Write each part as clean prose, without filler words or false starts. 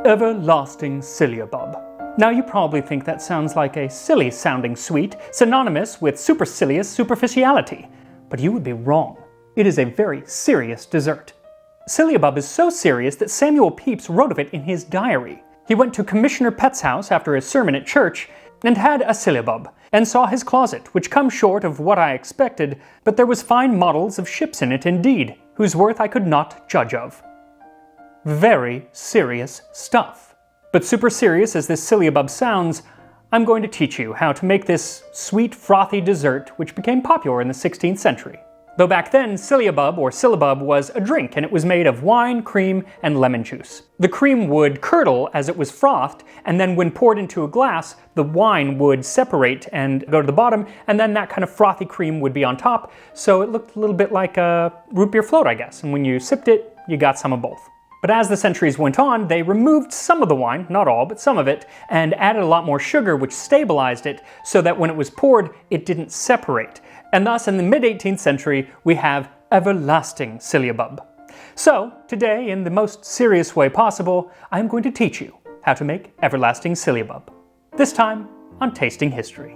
Everlasting Syllabub. Now you probably think that sounds like a silly sounding sweet, synonymous with supercilious superficiality. But you would be wrong. It is a very serious dessert. Syllabub is so serious that Samuel Pepys wrote of it in his diary. He went to Commissioner Pett's house after his sermon at church and had a syllabub, and saw his closet, which comes short of what I expected, but there was fine models of ships in it indeed, whose worth I could not judge of. Very serious stuff. But super serious as this syllabub sounds, I'm going to teach you how to make this sweet, frothy dessert which became popular in the 16th century. Though back then, syllabub was a drink, and it was made of wine, cream, and lemon juice. The cream would curdle as it was frothed, and then when poured into a glass, the wine would separate and go to the bottom, and then that kind of frothy cream would be on top, so it looked a little bit like a root beer float, I guess, and when you sipped it, you got some of both. But as the centuries went on, they removed some of the wine, not all, but some of it, and added a lot more sugar, which stabilized it, so that when it was poured, it didn't separate. And thus, in the mid-18th century, we have everlasting syllabub. So, today, in the most serious way possible, I'm going to teach you how to make everlasting syllabub. This time, on Tasting History.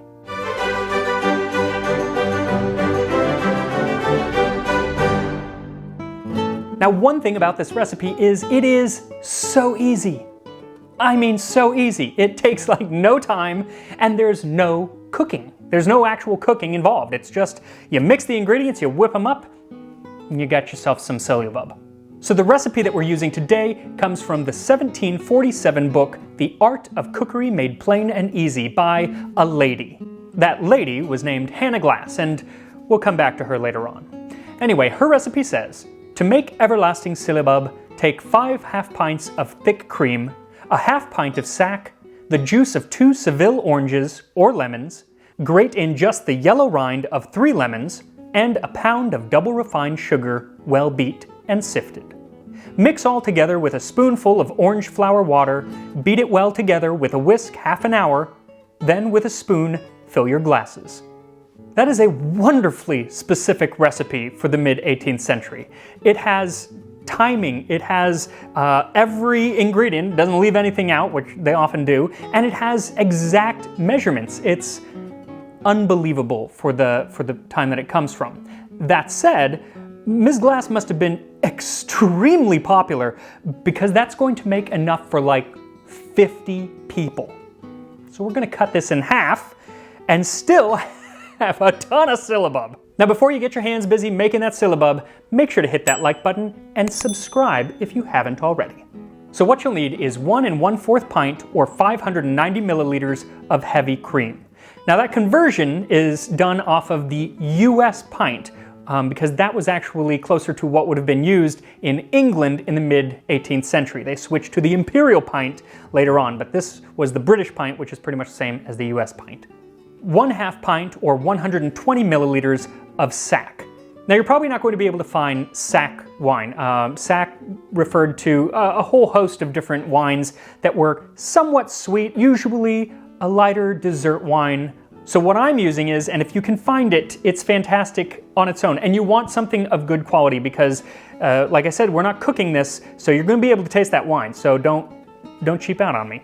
Now, one thing about this recipe is it is so easy. I mean, so easy. It takes like no time, and there's no cooking. There's no actual cooking involved. It's just, you mix the ingredients, you whip them up, and you got yourself some syllabub. So the recipe that we're using today comes from the 1747 book, The Art of Cookery Made Plain and Easy by a lady. That lady was named Hannah Glasse, and we'll come back to her later on. Anyway, her recipe says, to make everlasting syllabub, take 5 half pints of thick cream, a half pint of sack, the juice of 2 Seville oranges or lemons, grate in just the yellow rind of 3 lemons, and a pound of double refined sugar, well beat and sifted. Mix all together with a spoonful of orange-flower water, beat it well together with a whisk half an hour, then with a spoon fill your glasses. That is a wonderfully specific recipe for the mid-18th century. It has timing, it has every ingredient, doesn't leave anything out, which they often do, and it has exact measurements. It's unbelievable for the time that it comes from. That said, Ms. Glasse must have been extremely popular because that's going to make enough for like 50 people. So we're going to cut this in half and still have a ton of syllabub. Now before you get your hands busy making that syllabub, make sure to hit that like button and subscribe if you haven't already. So what you'll need is 1 1/4 pint or 590 milliliters of heavy cream. Now that conversion is done off of the US pint because that was actually closer to what would have been used in England in the mid-18th century. They switched to the imperial pint later on, but this was the British pint, which is pretty much the same as the US pint. 1/2 pint or 120 milliliters of sack. Now you're probably not going to be able to find sack wine. Sack referred to a whole host of different wines that were somewhat sweet, usually a lighter dessert wine. So what I'm using is, and if you can find it, it's fantastic on its own. And you want something of good quality because, like I said, we're not cooking this, so you're going to be able to taste that wine. So don't cheap out on me.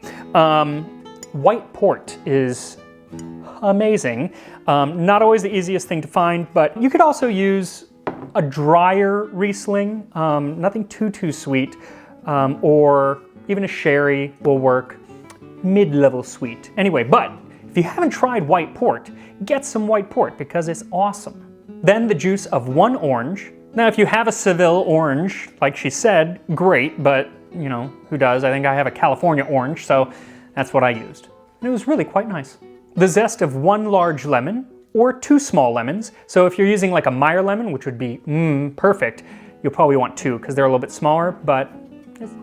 White port is amazing. Not always the easiest thing to find, but you could also use a drier Riesling, nothing too sweet, or even a sherry will work. Mid-level sweet. Anyway, but if you haven't tried white port, get some white port because it's awesome. Then the juice of 1 orange. Now if you have a Seville orange, like she said, great, but you know, who does? I think I have a California orange, so that's what I used. And it was really quite nice. The zest of 1 large lemon or 2 small lemons. So if you're using like a Meyer lemon, which would be perfect, you'll probably want 2 because they're a little bit smaller, but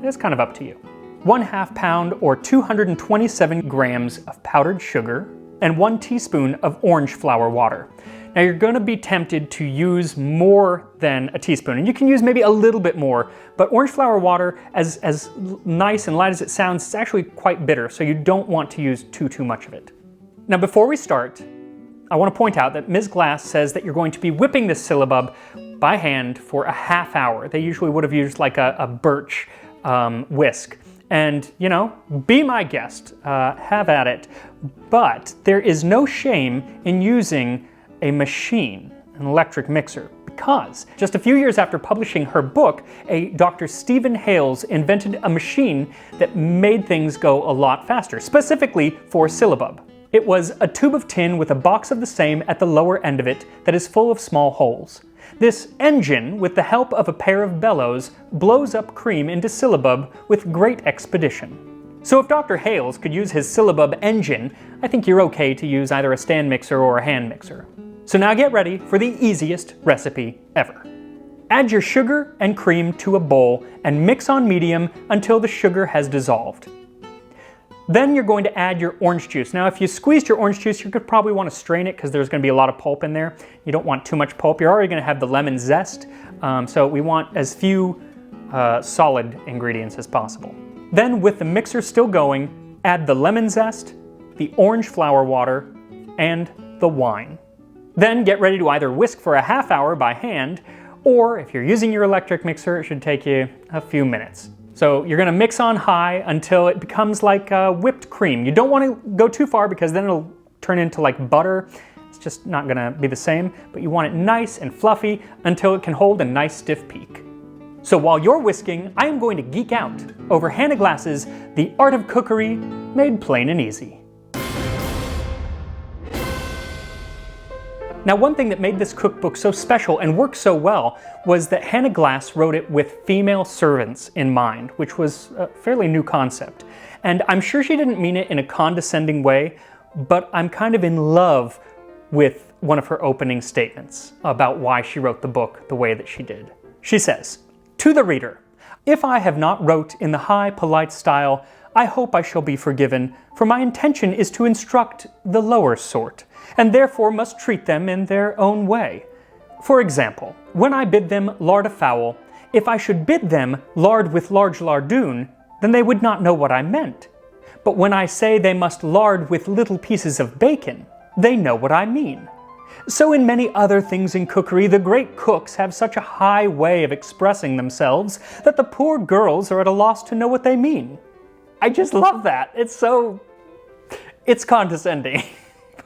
it's kind of up to you. 1/2 pound or 227 grams of powdered sugar, and 1 teaspoon of orange-flower water. Now you're going to be tempted to use more than a teaspoon, and you can use maybe a little bit more, but orange-flower water, as nice and light as it sounds, it's actually quite bitter, so you don't want to use too much of it. Now before we start, I want to point out that Ms. Glasse says that you're going to be whipping this syllabub by hand for a half hour. They usually would have used like a birch whisk. And, you know, be my guest, have at it. But there is no shame in using a machine, an electric mixer, because just a few years after publishing her book, a Dr. Stephen Hales invented a machine that made things go a lot faster, specifically for syllabub. It was a tube of tin with a box of the same at the lower end of it that is full of small holes. This engine, with the help of a pair of bellows, blows up cream into syllabub with great expedition. So if Dr. Hales could use his syllabub engine, I think you're okay to use either a stand mixer or a hand mixer. So now get ready for the easiest recipe ever. Add your sugar and cream to a bowl and mix on medium until the sugar has dissolved. Then you're going to add your orange juice. Now if you squeezed your orange juice, you could probably want to strain it because there's going to be a lot of pulp in there. You don't want too much pulp. You're already going to have the lemon zest, so we want as few solid ingredients as possible. Then with the mixer still going, add the lemon zest, the orange-flower water, and the wine. Then get ready to either whisk for a half hour by hand, or if you're using your electric mixer, it should take you a few minutes. So you're gonna mix on high until it becomes like whipped cream. You don't wanna go too far because then it'll turn into like butter. It's just not gonna be the same, but you want it nice and fluffy until it can hold a nice stiff peak. So while you're whisking, I am going to geek out over Hannah Glasse's The Art of Cookery Made Plain and Easy. Now, one thing that made this cookbook so special and worked so well was that Hannah Glasse wrote it with female servants in mind, which was a fairly new concept. And I'm sure she didn't mean it in a condescending way, but I'm kind of in love with one of her opening statements about why she wrote the book the way that she did. She says, "To the reader, if I have not wrote in the high, polite style, I hope I shall be forgiven, for my intention is to instruct the lower sort, and therefore must treat them in their own way. For example, when I bid them lard a fowl, if I should bid them lard with large lardoon, then they would not know what I meant. But when I say they must lard with little pieces of bacon, they know what I mean. So in many other things in cookery, the great cooks have such a high way of expressing themselves that the poor girls are at a loss to know what they mean." I just love that. It's condescending,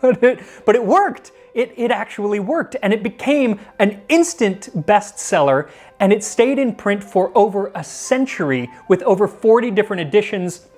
but it worked. It actually worked, and it became an instant bestseller, and it stayed in print for over a century with over 40 different editions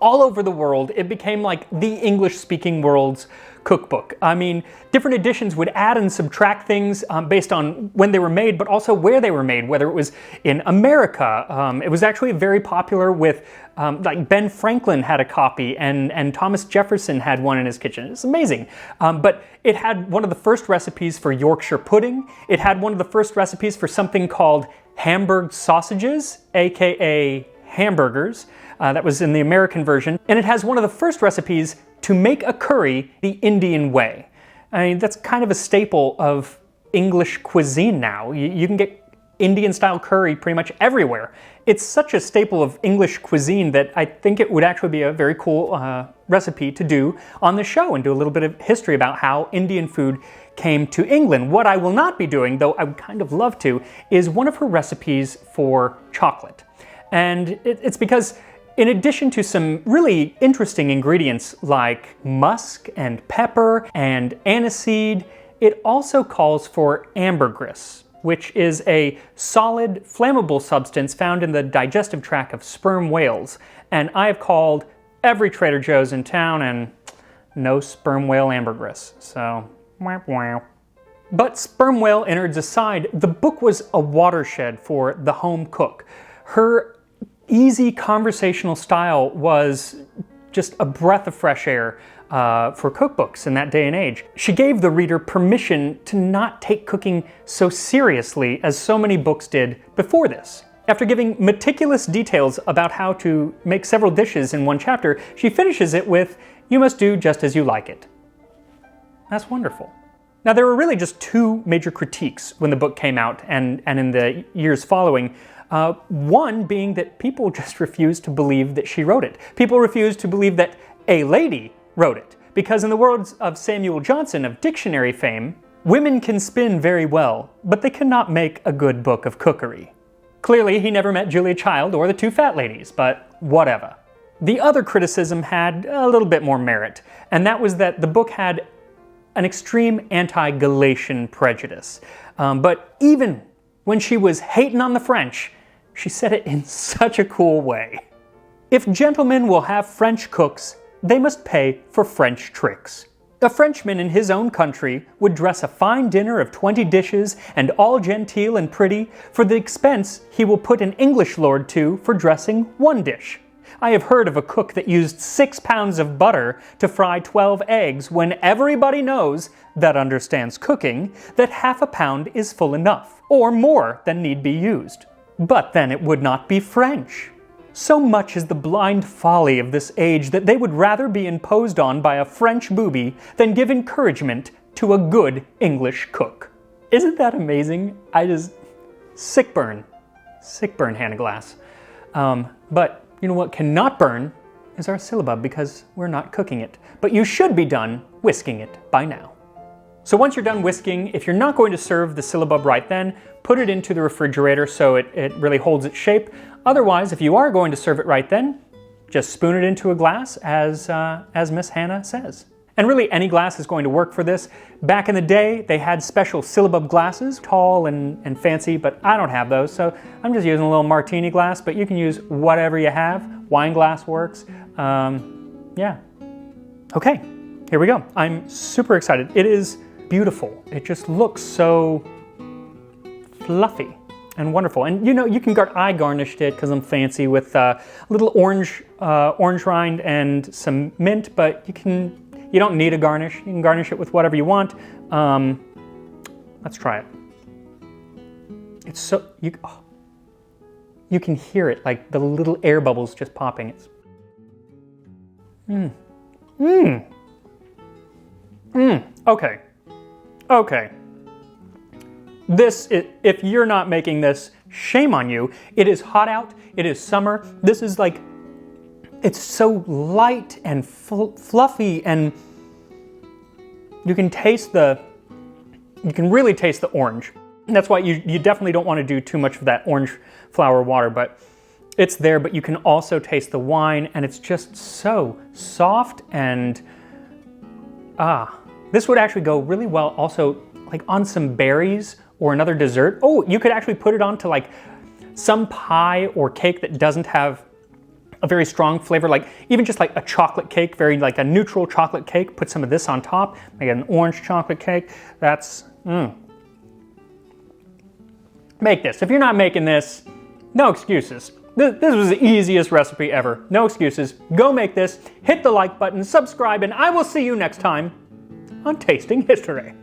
all over the world. It became like the English-speaking world's cookbook. I mean, different editions would add and subtract things based on when they were made, but also where they were made, whether it was in America. It was actually very popular with, like Ben Franklin had a copy, and Thomas Jefferson had one in his kitchen. It's amazing. But it had one of the first recipes for Yorkshire pudding. It had one of the first recipes for something called Hamburg sausages, aka hamburgers. That was in the American version. And it has one of the first recipes to make a curry the Indian way. I mean, that's kind of a staple of English cuisine now. You can get Indian-style curry pretty much everywhere. It's such a staple of English cuisine that I think it would actually be a very cool recipe to do on the show and do a little bit of history about how Indian food came to England. What I will not be doing, though I would kind of love to, is one of her recipes for chocolate. And it's because in addition to some really interesting ingredients like musk and pepper and aniseed, it also calls for ambergris, which is a solid, flammable substance found in the digestive tract of sperm whales. And I have called every Trader Joe's in town and no sperm whale ambergris, so wah wah. But sperm whale innards aside, the book was a watershed for the home cook. Her easy conversational style was just a breath of fresh air for cookbooks in that day and age. She gave the reader permission to not take cooking so seriously as so many books did before this. After giving meticulous details about how to make several dishes in one chapter, she finishes it with, "You must do just as you like it." That's wonderful. Now, there were really just two major critiques when the book came out and in the years following. One being that people just refused to believe that she wrote it. People refused to believe that a lady wrote it. Because in the words of Samuel Johnson of dictionary fame, women can spin very well, but they cannot make a good book of cookery. Clearly, he never met Julia Child or the two fat ladies, but whatever. The other criticism had a little bit more merit, and that was that the book had an extreme anti-Galatian prejudice. But even when she was hating on the French, she said it in such a cool way. If gentlemen will have French cooks, they must pay for French tricks. A Frenchman in his own country would dress a fine dinner of 20 dishes and all genteel and pretty, for the expense he will put an English lord to for dressing one dish. I have heard of a cook that used 6 pounds of butter to fry 12 eggs when everybody knows, that understands cooking, that half a pound is full enough, or more than need be used. But then it would not be French. So much is the blind folly of this age that they would rather be imposed on by a French booby than give encouragement to a good English cook. Isn't that amazing? Sick burn, Hannah Glasse. But you know what cannot burn is our syllabub, because we're not cooking it. But you should be done whisking it by now. So once you're done whisking, if you're not going to serve the syllabub right then, put it into the refrigerator so it really holds its shape. Otherwise, if you are going to serve it right then, just spoon it into a glass as Miss Hannah says. And really any glass is going to work for this. Back in the day, they had special syllabub glasses, tall and fancy, but I don't have those, so I'm just using a little martini glass, but you can use whatever you have. Wine glass works. Yeah. Okay, here we go. I'm super excited. It is beautiful. It just looks so fluffy and wonderful. And you know, you can I garnished it because I'm fancy with a little orange rind and some mint, but you don't need a garnish. You can garnish it with whatever you want. Let's try it. It's so, you can hear it, like the little air bubbles just popping. It's, Okay. This, if you're not making this, shame on you. It is hot out. It is summer. This is like, it's so light and fluffy, and you can really taste the orange. And that's why you definitely don't want to do too much of that orange-flower water, but it's there, but you can also taste the wine, and it's just so soft, and this would actually go really well also like on some berries or another dessert. Oh, you could actually put it onto like some pie or cake that doesn't have a very strong flavor, like even just like a chocolate cake, very like a neutral chocolate cake. Put some of this on top, like an orange chocolate cake. That's, Make this. If you're not making this, no excuses. This was the easiest recipe ever. No excuses. Go make this, hit the like button, subscribe, and I will see you next time on Tasting History.